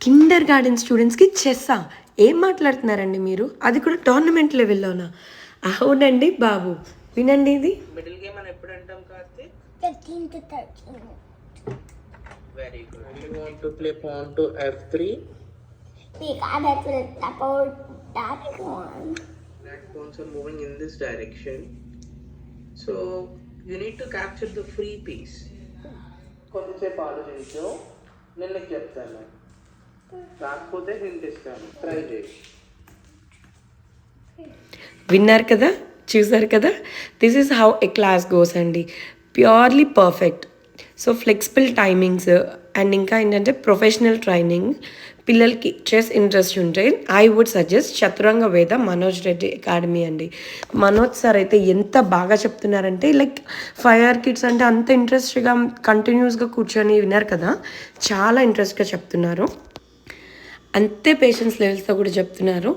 Kinder garden స్టూడెంట్స్కి చెస్సా? ఏం మాట్లాడుతున్నారండి మీరు? అది కూడా టోర్నమెంట్ లెవెల్లోనా? అవునండి బాబు, వినండి ఇది. మిడిల్ గేమ్ అని ఎప్పుడు అంటాం Karthik? 15 to 13. Very good. You want to play pawn to f3? We gotta flip about that one. Black pawns are moving in this direction. So you need to capture the free piece. కొంచెంసేపు ఆలోచించు, నేను నీకు చెప్తాను. రాకపోతే hint ఇస్తాను, try చేయి. విన్నారు కదా, చూసారు కదా, this is how a class goes అండి. Purely perfect. So flexible timings and ఇంకా ఏంటంటే ప్రొఫెషనల్ ట్రైనింగ్. పిల్లలకి చెస్ ఇంట్రెస్ట్ ఉంటే I would suggest Chaturanga Veda Manoj Reddy academy అండి. మనోజ్ సార్ అయితే ఎంత బాగా చెప్తున్నారంటే లైక్ 5 year కిడ్స్ అంటే అంత ఇంట్రెస్ట్గా కంటిన్యూస్గా కూర్చొని విన్నారు కదా, చాలా ఇంట్రెస్ట్గా చెప్తున్నారు. అంతే పేషెన్స్ లెవెల్స్తో కూడా చెప్తున్నారు.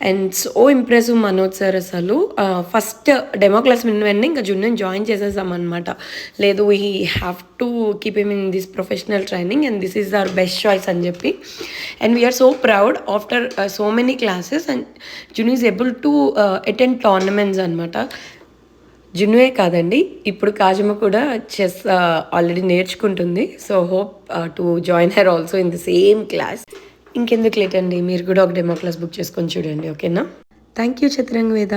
And so impressive Manoj sir. అసలు ఫస్ట్ డెమో క్లాస్ విన్న ఇంకా జున్నుని జాయిన్ చేసేసామన్నమాట. లేదు, we have to keep him in this professional training and this is our best choice అని చెప్పి. And we're so proud after so many classes and Junnu is able to attend tournaments అనమాట. జున్నుయే కాదండి, ఇప్పుడు కాజమ్మ కూడా చెస్ ఆల్రెడీ నేర్చుకుంటుంది. So hope to join her also in the same class. ఇంకెందుకు late అండి, మీరు కూడా ఒక డెమో క్లాస్ బుక్ చేసుకొని చూడండి, ఓకేనా? థ్యాంక్ యూ చతురంగ వేద.